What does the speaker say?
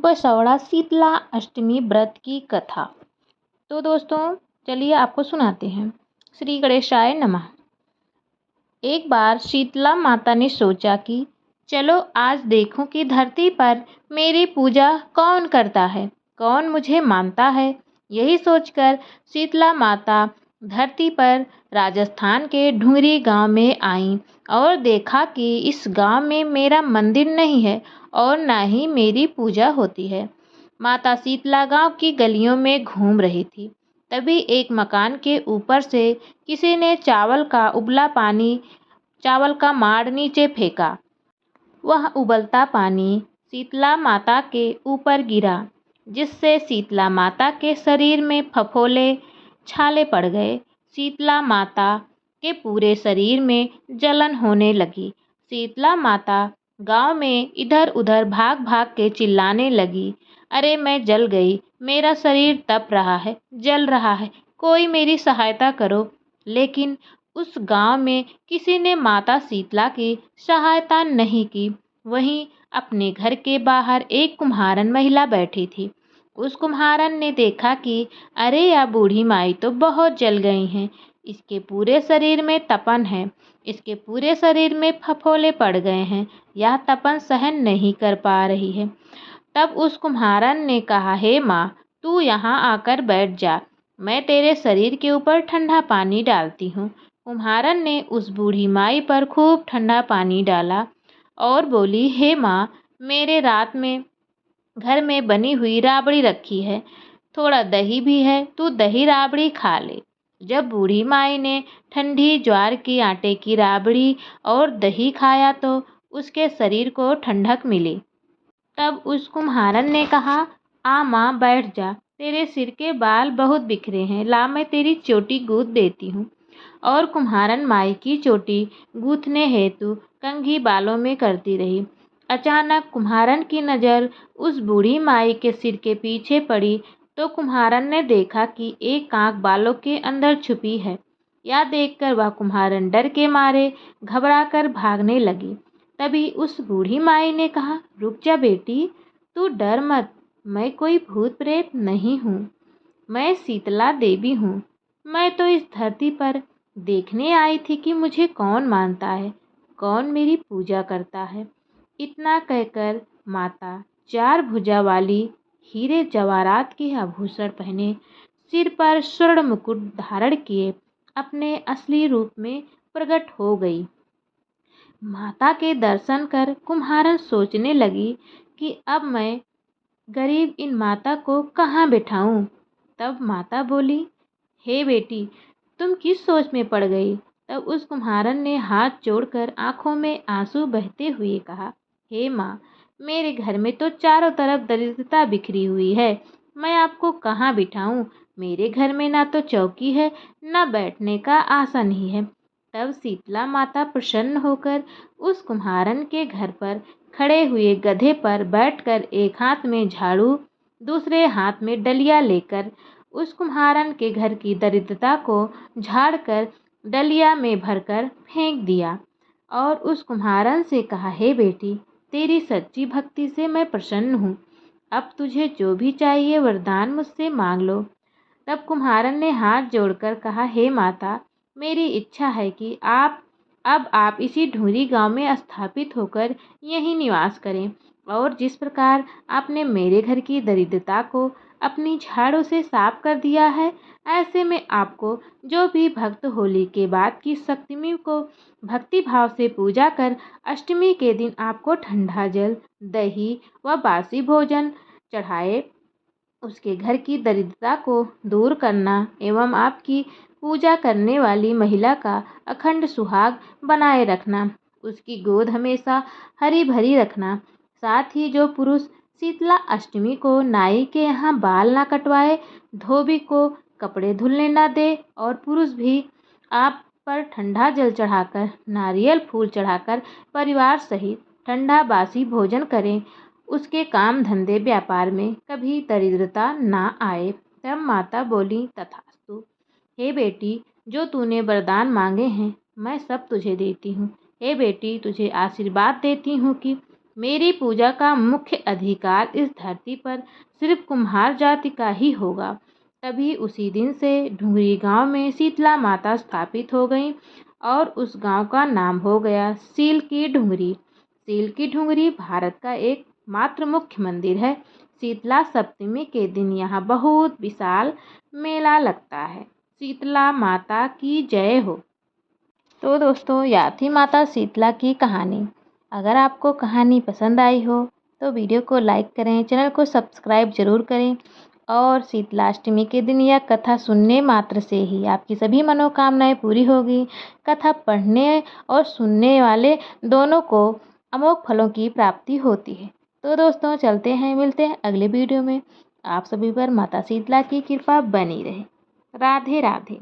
बसौड़ा शीतला अष्टमी व्रत की कथा। तो दोस्तों चलिए आपको सुनाते हैं। श्री गणेशाय नमः। एक बार शीतला माता ने सोचा कि चलो आज देखूं कि धरती पर मेरी पूजा कौन करता है, कौन मुझे मानता है। यही सोचकर शीतला माता धरती पर राजस्थान के ढूंगरी गांव में आईं और देखा कि इस गांव में मेरा मंदिर नहीं है और ना ही मेरी पूजा होती है। माता शीतला गांव की गलियों में घूम रही थी। तभी एक मकान के ऊपर से किसी ने चावल का माड़ नीचे फेंका। वह उबलता पानी शीतला माता के ऊपर गिरा, जिससे शीतला माता के शरीर में फफोले छाले पड़ गए। शीतला माता के पूरे शरीर में जलन होने लगी। शीतला माता गांव में इधर उधर भाग भाग के चिल्लाने लगी, अरे मैं जल गई, मेरा शरीर तप रहा है, जल रहा है, कोई मेरी सहायता करो। लेकिन उस गांव में किसी ने माता शीतला की सहायता नहीं की। वहीं अपने घर के बाहर एक कुम्हारन महिला बैठी थी। उस कुम्हारन ने देखा कि अरे यह बूढ़ी माई तो बहुत जल गई हैं, इसके पूरे शरीर में तपन है, इसके पूरे शरीर में फफोले पड़ गए हैं, यह तपन सहन नहीं कर पा रही है। तब उस कुम्हारन ने कहा, हे माँ, तू यहाँ आकर बैठ जा, मैं तेरे शरीर के ऊपर ठंडा पानी डालती हूँ। कुम्हारन ने उस बूढ़ी माई पर खूब ठंडा पानी डाला और बोली, हे माँ, मेरे रात में घर में बनी हुई राबड़ी रखी है, थोड़ा दही भी है, तू दही राबड़ी खा ले। जब बूढ़ी माई ने ठंडी ज्वार की आटे की राबड़ी और दही खाया तो उसके शरीर को ठंडक मिली। तब उस कुम्हारन ने कहा, आ माँ बैठ जा, तेरे सिर के बाल बहुत बिखरे हैं, ला मैं तेरी चोटी गूंथ देती हूँ। और कुम्हारन माई की चोटी गूंथने हेतु कंघी बालों में करती रही। अचानक कुम्हारन की नज़र उस बूढ़ी माई के सिर के पीछे पड़ी तो कुम्हारन ने देखा कि एक आंख बालों के अंदर छुपी है। यह देखकर वह कुम्हारन डर के मारे घबराकर भागने लगी। तभी उस बूढ़ी माई ने कहा, रुक जा बेटी, तू डर मत, मैं कोई भूत प्रेत नहीं हूँ, मैं शीतला देवी हूँ। मैं तो इस धरती पर देखने आई थी कि मुझे कौन मानता है, कौन मेरी पूजा करता है। इतना कहकर माता चार भुजा वाली हीरे जवाहरात के आभूषण पहने, सिर पर स्वर्ण मुकुट धारण किए अपने असली रूप में प्रकट हो गई। माता के दर्शन कर कुम्हारन सोचने लगी कि अब मैं गरीब इन माता को कहाँ बिठाऊं। तब माता बोली, हे बेटी, तुम किस सोच में पड़ गई। तब उस कुम्हारन ने हाथ जोड़कर आंखों में आंसू बहते हुए कहा, हे माँ, मेरे घर में तो चारों तरफ दरिद्रता बिखरी हुई है, मैं आपको कहाँ बिठाऊं। मेरे घर में ना तो चौकी है, ना बैठने का आसन ही है। तब शीतला माता प्रसन्न होकर उस कुम्हारन के घर पर खड़े हुए गधे पर बैठकर एक हाथ में झाड़ू, दूसरे हाथ में डलिया लेकर उस कुम्हारन के घर की दरिद्रता को झाड़कर डलिया में भरकर फेंक दिया और उस कुम्हारन से कहा, हे बेटी, तेरी सच्ची भक्ति से मैं प्रसन्न हूँ, अब तुझे जो भी चाहिए वरदान मुझसे मांग लो। तब कुम्हारन ने हाथ जोड़कर कहा, हे माता, मेरी इच्छा है कि आप इसी ढूंढी गांव में स्थापित होकर यहीं निवास करें और जिस प्रकार आपने मेरे घर की दरिद्रता को अपनी झाड़ू से साफ कर दिया है, ऐसे में आपको जो भी भक्त होली के बाद की सप्तमी को भक्ति भाव से पूजा कर अष्टमी के दिन आपको ठंडा जल, दही व बासी भोजन चढ़ाए, उसके घर की दरिद्रता को दूर करना एवं आपकी पूजा करने वाली महिला का अखंड सुहाग बनाए रखना, उसकी गोद हमेशा हरी भरी रखना। साथ ही जो पुरुष शीतला अष्टमी को नाई के यहाँ बाल ना कटवाए, धोबी को कपड़े धुलने ना दे और पुरुष भी आप पर ठंडा जल चढ़ाकर, नारियल फूल चढ़ाकर परिवार सहित ठंडा बासी भोजन करें, उसके काम धंधे व्यापार में कभी दरिद्रता ना आए। तब माता बोली, तथास्तु। हे बेटी, जो तूने वरदान मांगे हैं मैं सब तुझे देती हूँ। हे बेटी, तुझे आशीर्वाद देती हूँ कि मेरी पूजा का मुख्य अधिकार इस धरती पर सिर्फ कुम्हार जाति का ही होगा। तभी उसी दिन से ढुंगरी गांव में शीतला माता स्थापित हो गई और उस गांव का नाम हो गया सील की ढुंगरी। सील की ढुंगरी भारत का एक मात्र मुख्य मंदिर है। शीतला सप्तमी के दिन यहाँ बहुत विशाल मेला लगता है। शीतला माता की जय हो। तो दोस्तों, यह थी माता शीतला की कहानी। अगर आपको कहानी पसंद आई हो तो वीडियो को लाइक करें, चैनल को सब्सक्राइब जरूर करें और शीतलाष्टमी के दिन यह कथा सुनने मात्र से ही आपकी सभी मनोकामनाएं पूरी होगी। कथा पढ़ने और सुनने वाले दोनों को अमोघ फलों की प्राप्ति होती है। तो दोस्तों, चलते हैं, मिलते हैं अगले वीडियो में। आप सभी पर माता शीतला की कृपा बनी रहे। राधे राधे।